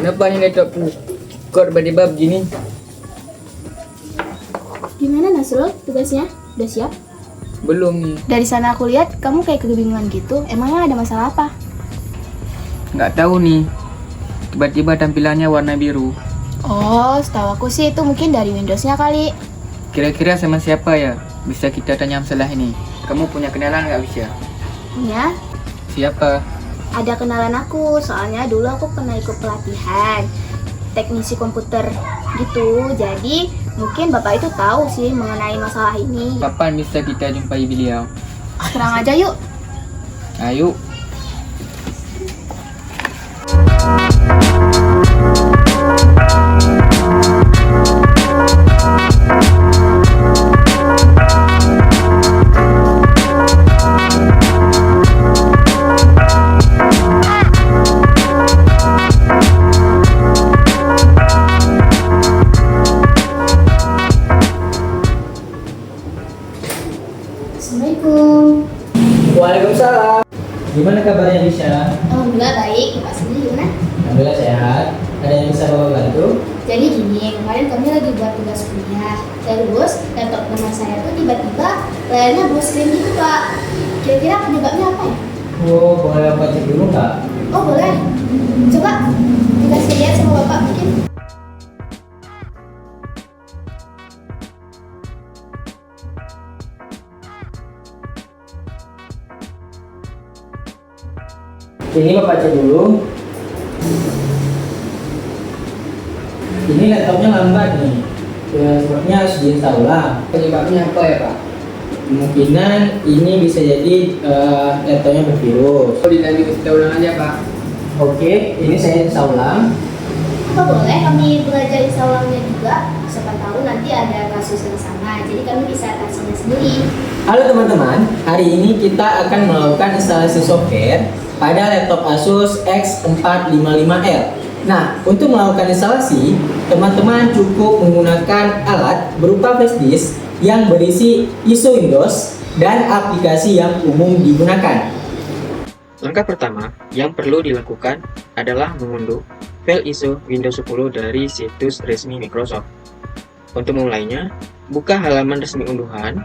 Kenapa nih laptopku kok tiba-tiba begini? Gimana Nasrul, tugasnya? Udah siap? Belum nih. Dari sana aku lihat kamu kayak kebingungan gitu. Emangnya ada masalah apa? Nggak tahu nih. Tiba-tiba tampilannya warna biru. Oh, setahu aku sih itu mungkin dari Windows-nya kali. Kira-kira sama siapa ya? Bisa kita tanya masalah ini. Kamu punya kenalan nggak bisa? Punya? Siapa? Ada kenalan aku, soalnya dulu aku pernah ikut pelatihan teknisi komputer gitu. Jadi mungkin Bapak itu tahu sih mengenai masalah ini. Kapan bisa kita jumpai beliau? Serang aja yuk. Ayo. Assalamualaikum. Waalaikumsalam. Gimana kabarnya Bisa? Alhamdulillah baik. Bapak sendiri gimana? Alhamdulillah sehat. Ada yang bisa Bapak bantu? Jadi gini, kemarin kami lagi buat tugas kuliah. Terus laptop teman saya tuh tiba-tiba layarnya blue screen gitu Pak. Kira-kira penyebabnya apa ya? Oh, boleh Bapak cek dulu nggak? Oh boleh. Coba dikasih lihat sama Bapak mungkin. Ini Bapak cek dulu. Ini laptopnya lambat nih. Ya, sepertinya harus diinstal ulang. Penyebabnya apa ya, Pak? Kemungkinan ini bisa jadi laptopnya bervirus. Oh, dilanjut kita ulang aja, Pak. Oke, ini saya install ulang. Apa boleh kami belajar install ulangnya juga? Siapa tahu nanti ada kasus yang sama. Jadi kami bisa atasinya sendiri. Halo teman-teman, hari ini kita akan melakukan instalasi software pada laptop Asus X455L. Nah, untuk melakukan instalasi, teman-teman cukup menggunakan alat berupa flash disk yang berisi ISO Windows dan aplikasi yang umum digunakan. Langkah pertama yang perlu dilakukan adalah mengunduh file ISO Windows 10 dari situs resmi Microsoft. Untuk memulainya, buka halaman resmi unduhan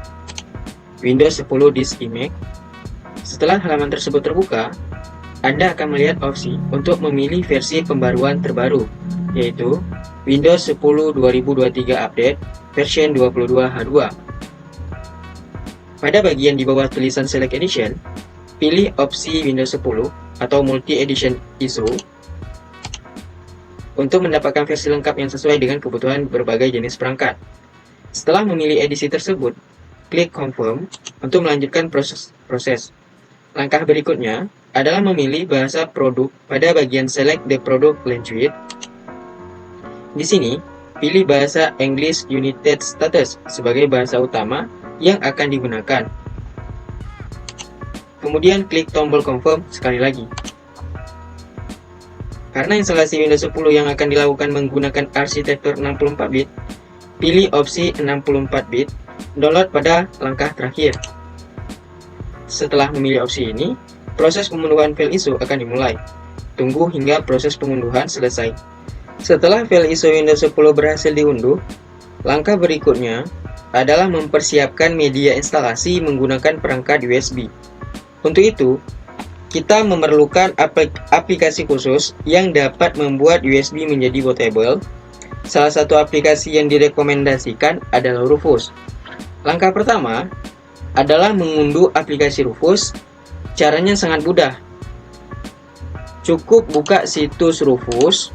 Windows 10 Disk Image. Setelah halaman tersebut terbuka, Anda akan melihat opsi untuk memilih versi pembaruan terbaru, yaitu Windows 10 2023 Update version 22H2. Pada bagian di bawah tulisan Select Edition, pilih opsi Windows 10 atau Multi Edition ISO untuk mendapatkan versi lengkap yang sesuai dengan kebutuhan berbagai jenis perangkat. Setelah memilih edisi tersebut, klik Confirm untuk melanjutkan proses. Langkah berikutnya adalah memilih bahasa produk pada bagian Select the Product Language. Di sini, pilih bahasa English United States sebagai bahasa utama yang akan digunakan. Kemudian klik tombol Confirm sekali lagi. Karena instalasi Windows 10 yang akan dilakukan menggunakan arsitektur 64-bit, pilih opsi 64-bit, download pada langkah terakhir. Setelah memilih opsi ini, proses pengunduhan file ISO akan dimulai. Tunggu hingga proses pengunduhan selesai. Setelah file ISO Windows 10 berhasil diunduh, langkah berikutnya adalah mempersiapkan media instalasi menggunakan perangkat USB. Untuk itu, kita memerlukan aplikasi khusus yang dapat membuat USB menjadi bootable. Salah satu aplikasi yang direkomendasikan adalah Rufus. Langkah pertama adalah mengunduh aplikasi Rufus. Caranya sangat mudah. Cukup buka situs Rufus,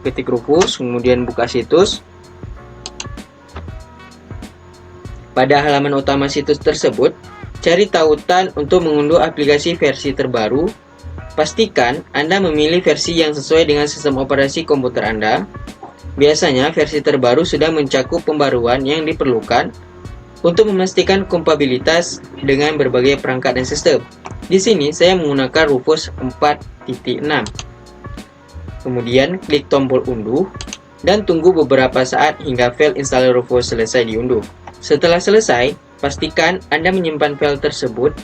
ketik Rufus, kemudian buka situs. Pada halaman utama situs tersebut, cari tautan untuk mengunduh aplikasi versi terbaru. Pastikan Anda memilih versi yang sesuai dengan sistem operasi komputer Anda. Biasanya versi terbaru sudah mencakup pembaruan yang diperlukan untuk memastikan kompatibilitas dengan berbagai perangkat dan sistem. Di sini saya menggunakan Rufus 4.6. Kemudian klik tombol unduh dan tunggu beberapa saat hingga file installer Rufus selesai diunduh. Setelah selesai, pastikan Anda menyimpan file tersebut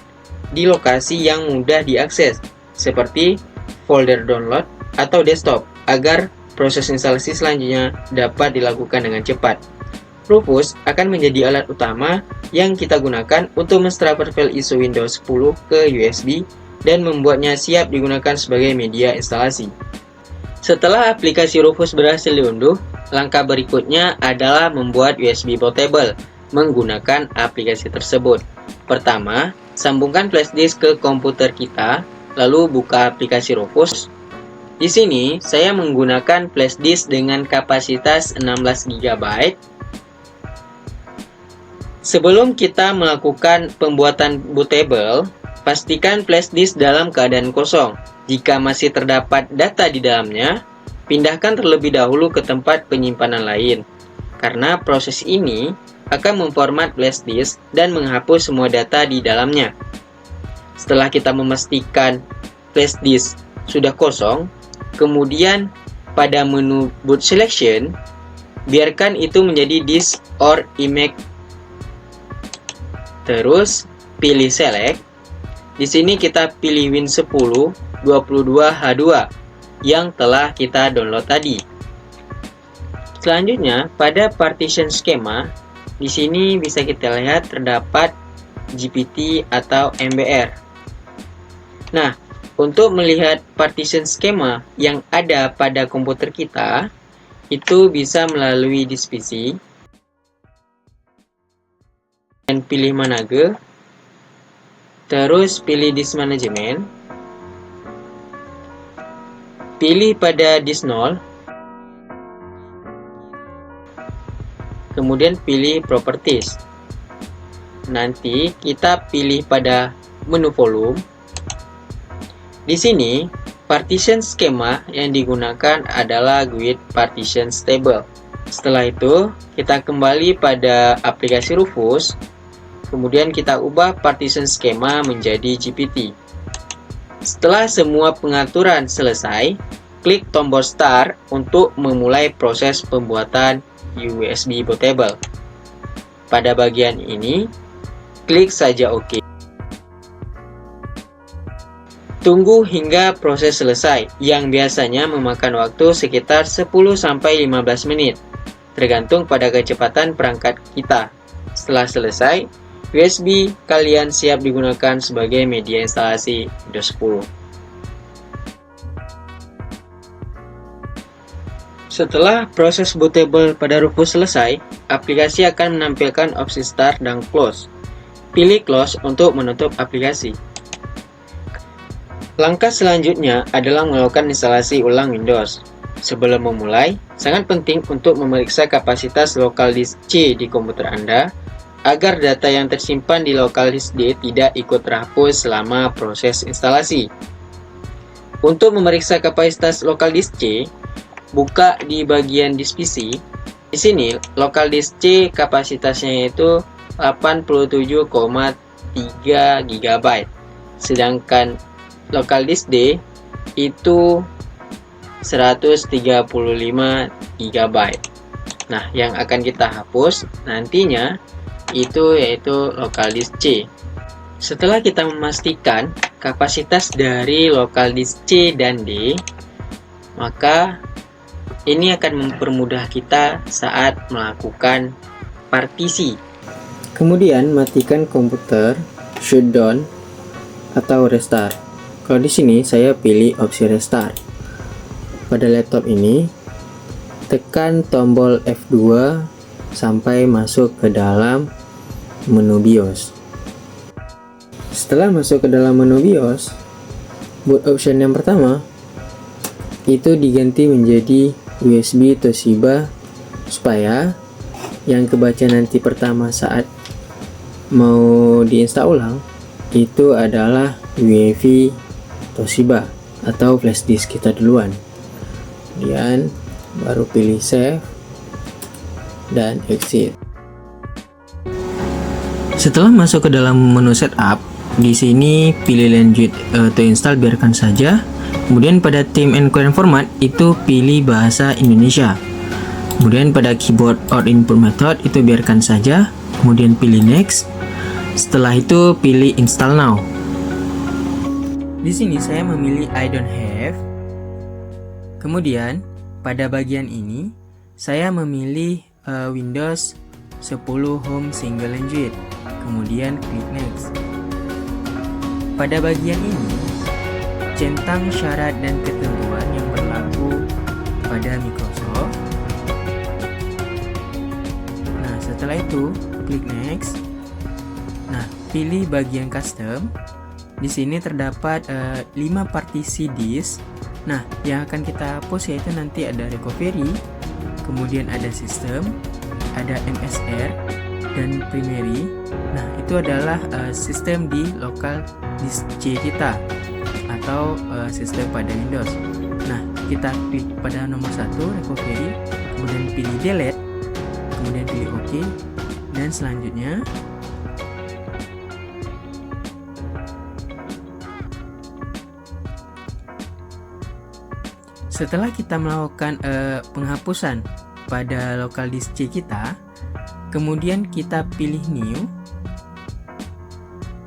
di lokasi yang mudah diakses, seperti folder download atau desktop agar proses instalasi selanjutnya dapat dilakukan dengan cepat. Rufus akan menjadi alat utama yang kita gunakan untuk mentransfer file ISO Windows 10 ke USB dan membuatnya siap digunakan sebagai media instalasi. Setelah aplikasi Rufus berhasil diunduh, langkah berikutnya adalah membuat USB portable menggunakan aplikasi tersebut. Pertama, sambungkan flash disk ke komputer kita, lalu buka aplikasi Rufus. Di sini, saya menggunakan flash disk dengan kapasitas 16 GB. Sebelum kita melakukan pembuatan bootable, pastikan flash disk dalam keadaan kosong. Jika masih terdapat data di dalamnya, pindahkan terlebih dahulu ke tempat penyimpanan lain, karena proses ini akan memformat flash disk dan menghapus semua data di dalamnya. Setelah kita memastikan flash disk sudah kosong, kemudian pada menu boot selection, biarkan itu menjadi disk or image. Terus pilih select. Di sini kita pilih Win10 22H2 yang telah kita download tadi. Selanjutnya, pada partition schema, di sini bisa kita lihat terdapat GPT atau MBR. Nah, untuk melihat partition schema yang ada pada komputer kita, itu bisa melalui disk PC dan pilih manage, terus pilih disk management, pilih pada disk 0, kemudian pilih properties. Nanti kita pilih pada menu volume. Di sini partition schema yang digunakan adalah GUID partition table. Setelah itu kita kembali pada aplikasi Rufus, kemudian kita ubah partition schema menjadi GPT. Setelah semua pengaturan selesai, klik tombol Start untuk memulai proses pembuatan USB bootable. Pada bagian ini, klik saja OK. Tunggu hingga proses selesai, yang biasanya memakan waktu sekitar 10-15 menit, tergantung pada kecepatan perangkat kita. Setelah selesai, USB kalian siap digunakan sebagai media instalasi Windows 10. Setelah proses bootable pada Rufus selesai, aplikasi akan menampilkan opsi Start dan Close. Pilih Close untuk menutup aplikasi. Langkah selanjutnya adalah melakukan instalasi ulang Windows. Sebelum memulai, sangat penting untuk memeriksa kapasitas lokal disk C di komputer Anda, agar data yang tersimpan di lokal disk D tidak ikut terhapus selama proses instalasi. Untuk memeriksa kapasitas lokal disk C, buka di bagian disk PC. Di sini, lokal disk C kapasitasnya yaitu 87,3 GB, sedangkan lokal disk D itu 135 GB. Nah, yang akan kita hapus nantinya itu yaitu lokal disk C. Setelah kita memastikan kapasitas dari lokal disk C dan D, maka ini akan mempermudah kita saat melakukan partisi. Kemudian matikan komputer, shutdown atau restart. Kalau di sini saya pilih opsi restart. Pada laptop ini, tekan tombol F2 sampai masuk ke dalam menu BIOS. Setelah masuk ke dalam menu BIOS, boot option yang pertama itu diganti menjadi USB Toshiba supaya yang kebaca nanti pertama saat mau diinstal ulang itu adalah UEFI Toshiba atau flash disk kita duluan. Kemudian baru pilih save dan exit. Setelah masuk ke dalam menu setup, di sini pilih lanjut to install, biarkan saja. Kemudian pada theme and current format itu pilih bahasa Indonesia. Kemudian pada keyboard or input method itu biarkan saja. Kemudian pilih next. Setelah itu pilih install now. Di sini saya memilih I don't have. Kemudian pada bagian ini saya memilih Windows 10 Home Single Language. Kemudian klik Next. Pada bagian ini centang syarat dan ketentuan yang berlaku pada Microsoft. Nah, setelah itu klik Next. Nah, pilih bagian Custom. Di sini terdapat 5 partisi disk. Nah, yang akan kita hapus yaitu nanti ada recovery, kemudian ada sistem, ada MSR, dan primary. Nah, itu adalah sistem di local disk C kita atau sistem pada Windows. Nah, kita klik pada nomor 1 recovery, kemudian pilih delete, kemudian pilih OK, dan selanjutnya setelah kita melakukan penghapusan pada local disk C kita, kemudian kita pilih new,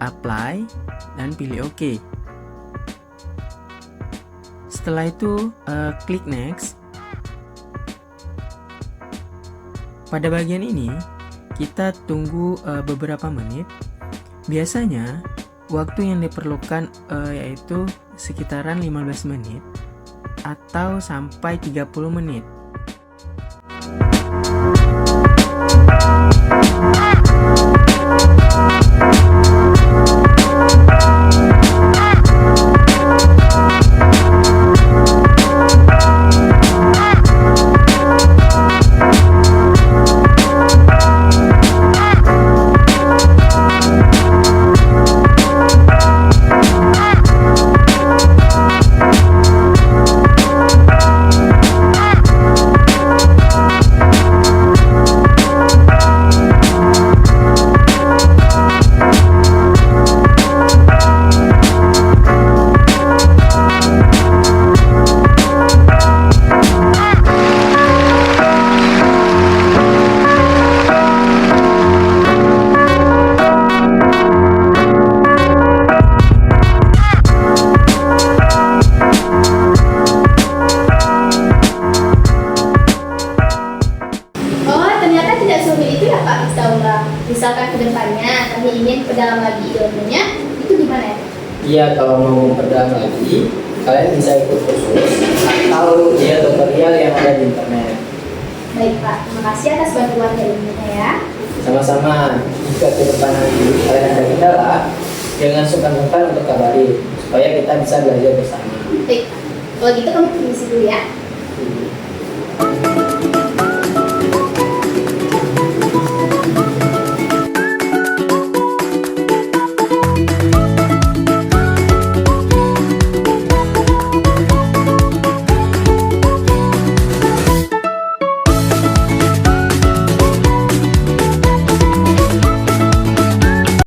apply, dan pilih OK. Setelah itu klik next. Pada bagian ini kita tunggu beberapa menit. Biasanya waktu yang diperlukan yaitu sekitaran 15 menit atau sampai 30 menit. Misalkan kedepannya kami ingin perdalam lagi ilmunya, itu gimana ya? Iya, kalau mau perdalam lagi, kalian bisa ikut kursus atau lihat tutorial yang ada di internet. Baik Pak, terima kasih atas bantuan dan ilmunya ya. Sama-sama. Jika ke depan nanti kalian ada kendala, jangan sungkan-sungkan untuk kabari supaya kita bisa belajar bersama. Baik, kalau gitu kami permisi dulu ya.